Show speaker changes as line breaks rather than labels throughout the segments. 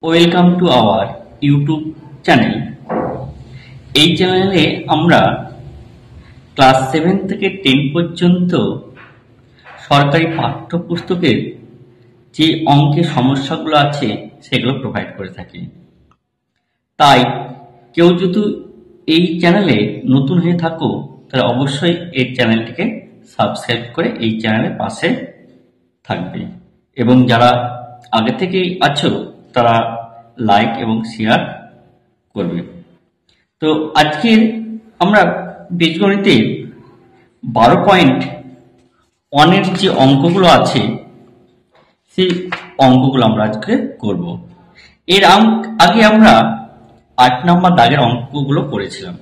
Welcome to our YouTube channel. এই চ্যানেলে আমরা ক্লাস 7 থেকে 10 পর্যন্ত সরকারি পাঠ্যপুস্তকের যে অঙ্কের সমস্যাগুলো আছে সেগুলো প্রোভাইড করে থাকি। তাই কেউ যদি এই চ্যানেলে নতুন হয়ে থাকো তাহলে অবশ্যই এই চ্যানেলটিকে সাবস্ক্রাইব করে এই চ্যানেলের পাশে থাকবে, এবং যারা আগে থেকেই আছো তারা লাইক এবং শেয়ার করবে। তো আজকে আমরা বীজগণিতের 12.1 যে অঙ্কগুলো আছে সেই অঙ্কগুলো আমরা আজকে করব। এর আগে আমরা 8 নম্বর দাগের অঙ্কগুলো করেছিলাম।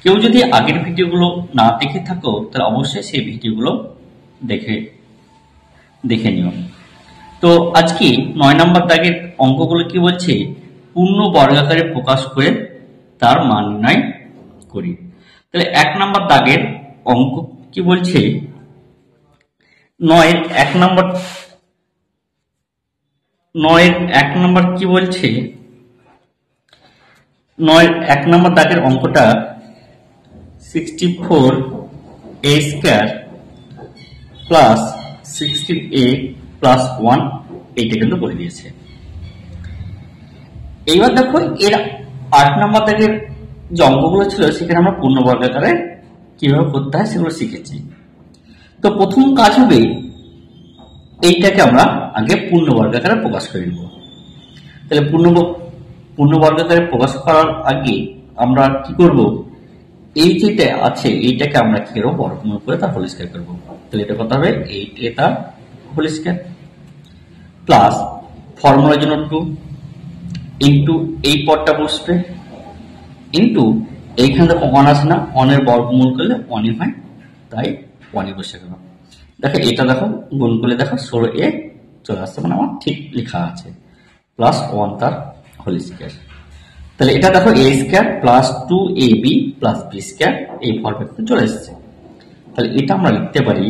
কেউ যদি আগের ভিডিওগুলো না দেখে থাকো তাহলে অবশ্যই সেই ভিডিওগুলো দেখে নিও। তো আজকে 9 নম্বর দাগের অঙ্কগুলো কি বলছে, পূর্ণ বর্গাকারে প্রকাশ করে তার মান নির্ণয় করি। তাহলে 1 নম্বর দাগের অঙ্ক কি বলছে, 9 1 নম্বর কি বলছে, 9 1 নম্বর দাগের অঙ্কটা 64a square plus 16a plus 1 এইটা কিন্তু বলে দিয়েছে। এইবার দেখো এর 8 নম্বর দাগের যে অঙ্কগুলো ছিল সেখানে আমরা পূর্ণ বর্গাকারে কিভাবে করতে হয় সেগুলো শিখেছি। তো প্রথম কাজ হবে এইটাকে আমরা আগে পূর্ণ বর্গাকারে প্রকাশ করে নেব। তাহলে পূর্ণ বর্গাকারে প্রকাশ করার আগে আমরা কি করব, এই যেটা আছে এইটাকে আমরা কি করবো, বর্গমূল করে তার হোল স্কয়ার করবো। তাহলে এটা কত হবে, 8a তার হোল স্কয়ার প্লাস ফর্মুলার জন্য 2 ইন্টু এই পদটা বসবে ইন্টু এইখানে দেখো 1 আছে না, 1 এর বর্গমূল করলে 1ই হয়, তাই 1ই বসে গেল। দেখো এটা দেখো গুণ করলে দেখো 16a চলে আসছে, মানে আমার ঠিক লেখা আছে, প্লাস 1 তার হোল স্কয়ার। তাহলে এটা দেখো a square plus 2ab plus b square এই ফর্মেটে চলে এসেছে। তাহলে এটা আমরা লিখতে পারি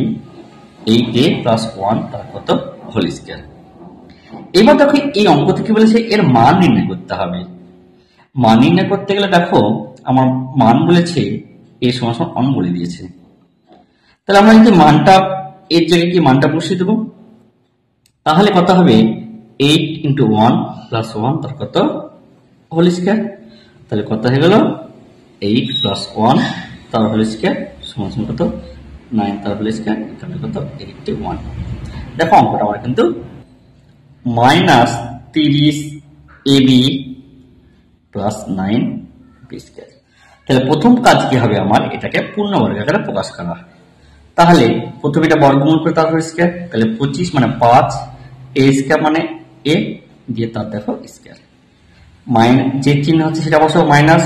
8a প্লাস 1 তার কত হোল স্কয়ার। এবার দেখো এই অঙ্ক থেকে বলেছে এর মান নির্ণয় করতে হবে। মান নির্ণয় করতে গেলে দেখো আমার মান বলেছে a সমান 1 বলে দিয়েছে। তাহলে আমরা যদি মানটা এর জায়গায় কি মানটা বসিয়ে দেবো, তাহলে কত হবে 8 ইন্টু 1 প্লাস 1 তার কত হোল স্কয়ার। তাহলে কত হয়ে গেল 8 প্লাস 1 তার হোল স্কয়ার সমান কত 9 তার হোল স্কয়ার, এখানে কত 81। দেখো অঙ্কটা আমার কিন্তু minus 30ab plus 9b square. তাহলে প্রথম কাজ কি হবে, আমার এটাকে পূর্ণ বর্গাকারে প্রকাশ করা। তাহলে প্রথমে এটা বর্গমূল করে তার হোল স্কয়ার, তাহলে 25 মানে 5, a স্কয়ার মানে a দিয়ে তার দেখো স্কয়ার, যে চিহ্ন হচ্ছে সেটা বসো মাইনাস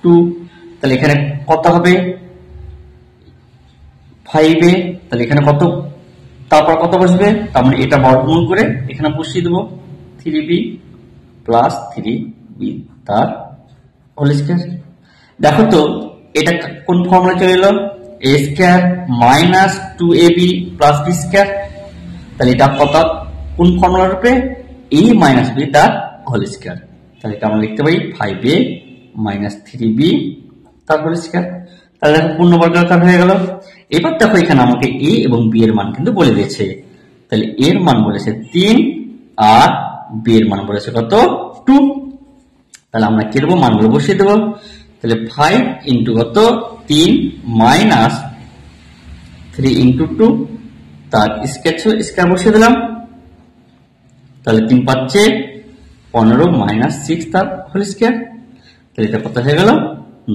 2। তাহলে এখানে কত হবে 5a, তাহলে এখানে কত, তারপর কত বসবে, তার মানে এটা বর্গমূল করে এখানে বসিয়ে দেবো 3b প্লাস 3b তার হোল স্কয়ার। দেখো তো এটা কোন ফর্মুলা চলে এলো, a square minus 2ab plus b square. তাহলে এটা কত কোন ফর্মুলার রূপে, a মাইনাস b তার হোল স্কয়ার। তাহলে এটা আমরা লিখতে পারি 5a মাইনাস 3b তার হোল স্কয়ার। তাহলে দেখো পূর্ণ বর্গাকার হয়ে গেল। এবার দেখো এখানে আমাকে a এবং b এর মান কিন্তু বলে দিয়েছে। তাহলে এর মান বলেছে 3 আর b এর মান বলেছে কত 2। তাহলে আমরা কি দেবো, মানগুলো বসিয়ে দেবো। তাহলে 5 ইন্টু কত 3 মাইনাস 3 ইন্টু 2 তার স্কয়ার বসিয়ে দিলাম। তাহলে 3 পাচ্ছে 15 মাইনাস 6 তার হোল স্কয়ার। তাহলে এটা কত হয়ে গেল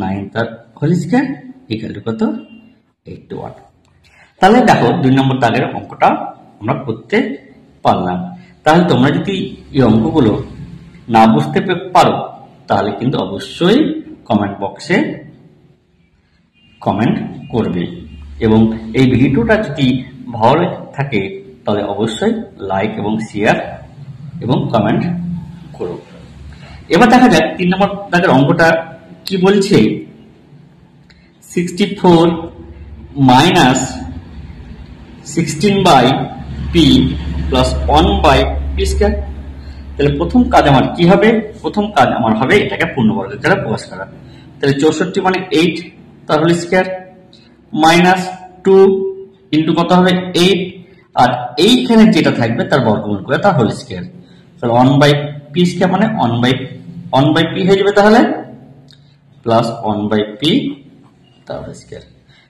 9 তার হোল স্কয়ার ইকুয়াল টু কত 81। তাহলে দেখো 2 নম্বর দাগের অঙ্কটা আমরা করতে পারলাম। তাহলে তোমরা যদি এই অঙ্কগুলো না বুঝতে পারো তাহলে কিন্তু অবশ্যই কমেন্ট বক্সে কমেন্ট করবে, এবং এই ভিডিওটা যদি ভালো থাকে তাহলে অবশ্যই লাইক এবং শেয়ার এবং কমেন্ট করো। এবার দেখা যাক 3 নম্বর দাগের অঙ্কটা কি বলছে, 64 minus 16 by p plus 1 by p square. তাহলে প্রথম কাজ আমার কি হবে? প্রথম কাজ আমার হবে এটাকে পূর্ণবর্গের দ্বারা প্রকাশ করা। তাহলে 64 মানে 8 তার হোল স্কয়ার মাইনাস 2 ইন্টু কত হবে 8, আর এইখানে যেটা থাকবে তার বর্গমূল করে তার হোল স্কয়ার। তাহলে 1/p স্কয়ার মানে 1/p হয়ে যাবে, তাহলে প্লাস 1/p তার হোল স্কয়ার।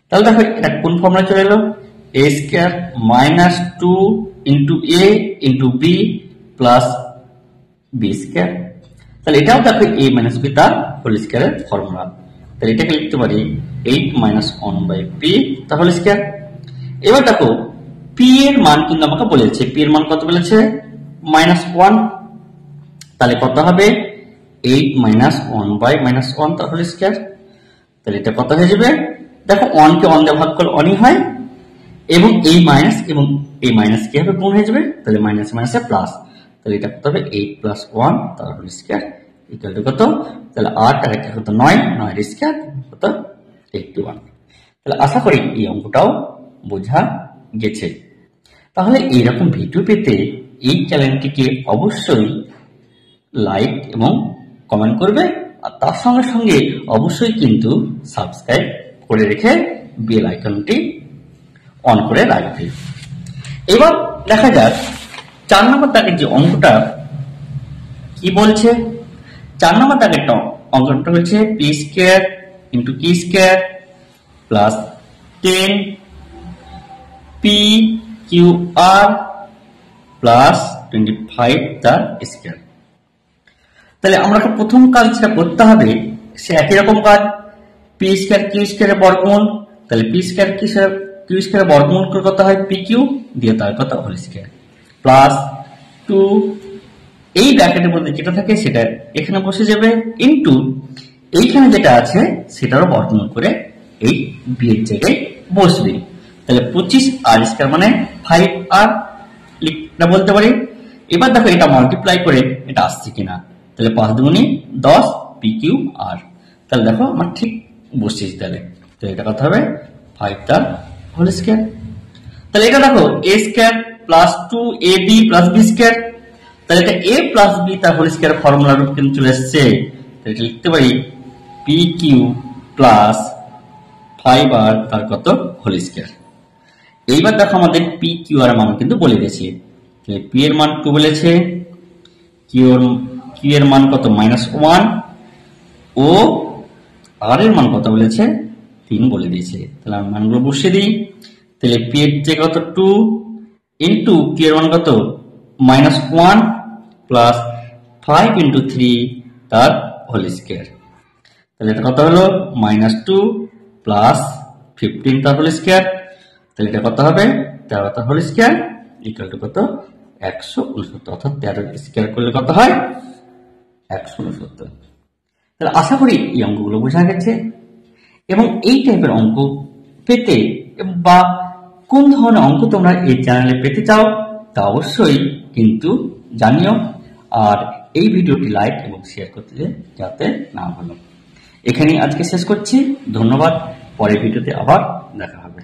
তাহলে দেখো এটা কোন ফর্মুলা চলে এলো? a square minus 2 into a into b plus b square. তাহলে এটাও দেখো a মাইনাস b তার হোল স্কয়ারের ফর্মুলা। তাহলে এটাকে লিখতে পারি 8 মাইনাস 1/p তার হোল স্কয়ার। এবার দেখো p এর মান কিন্তু আমাকে বলেছে, p এর মান কত বলেছে? -1। তাহলে কত হবে? 8 মাইনাস 1/-1 তার হোল স্কয়ার। তাহলে এটা কত হয়ে যাবে? দেখো 1 কে 1 দিয়ে ভাগ করলে 1ই হয়, এবং এই মাইনাস এবং এই মাইনাস কি হবে? গুণ হয়ে যাবে। তাহলে মাইনাস মাইনাসে প্লাস, তাহলে এটা কত হবে? 8 প্লাস 1 তার হোল স্কয়ার ইকুয়াল টু কত? তাহলে 8 আর একটা কত? 9, 9 এর স্কয়ার কত? 81। তাহলে আশা করি এই অঙ্কটাও বোঝা গেছে। তাহলে এইরকম ভিডিও পেতে এই চ্যানেলটিকে অবশ্যই লাইক এবং কমেন্ট করবে, আর তার সঙ্গে সঙ্গে অবশ্যই কিন্তু সাবস্ক্রাইব করে রেখে বেল আইকনটি অন করে রাখবে। এবার দেখা যাক 4 নম্বর দাগের যে অঙ্কটা কি বলছে। 4 নম্বর দাগের অঙ্কটা হচ্ছে p square into q square plus 10 pqr plus 25 তার স্কয়ার। তাহলে আমরা প্রথম কাজ যেটা করতে হবে সে একই রকম কাজ, p স্কয়ার q স্কয়ারের বর্গমূল। তাহলে p স্কয়ার q স্কয়ারের বর্গমূল কত হয়? pq দিয়ে তার কত হোল স্কয়ার প্লাস 2, এই ব্র্যাকেটের মধ্যে যেটা থাকে সেটা এখানে বসে যাবে, ইনটু এইখানে যেটা আছে সেটারও বর্গমূল করে এই b এর জায়গায় বসবে। তাহলে 25r স্কয়ার মানে 5r লিখতে বলতে পারি। এবার দেখো এটা মাল্টিপ্লাই করে এটা আসছে কিনা। তাহলে 5 দুগুণে 10 pqr। তাহলে দেখো আমার ঠিক বসেছে। তাহলে তো এটা কত হবে? 5 তার হোল স্কয়ার। তাহলে এটা দেখো a square plus 2ab plus b square. তাহলে এটা a প্লাস b তার হোল স্কয়ার ফর্মুলা রূপ কিন্তু চলে এসেছে। তাহলে এটা লিখতে পারি pq প্লাস 5r তার কত হোল স্কয়ার। এইবার দেখো আমাদের pqr মান কিন্তু বলে দিয়েছে। তাহলে p এর মান 2 বলেছে, q এর মান কত? -1, ও r এর মান কত বলেছে? 3 বলে দিয়েছে। তাহলে আমি মানগুলো বসিয়ে দিই। তাহলে p এর যে কত 2 ইন্টু q এর মান কত? -1 প্লাস 5 ইন্টু 3 তার হোল স্কয়ার। তাহলে এটা কত হলো? -2 প্লাস 15 তার হোল স্কয়ার। তাহলে এটা কত হবে? 13 তার হোল স্কয়ার ইকুয়াল টু কত? 169। অর্থাৎ 13 স্কয়ার করলে কত হয়? 169। তাহলে আশা করি এই অঙ্কগুলো বোঝা গেছে। এবং এই টাইপের অঙ্ক পেতে বা কোন ধরনের অঙ্ক তোমরা এই চ্যানেলে পেতে চাও তা অবশ্যই কিন্তু জানিও, আর এই ভিডিওটি লাইক এবং শেয়ার করতে যাতে না ভুলো। এখানেই আজকে শেষ করছি। ধন্যবাদ। পরের ভিডিওতে আবার দেখা হবে।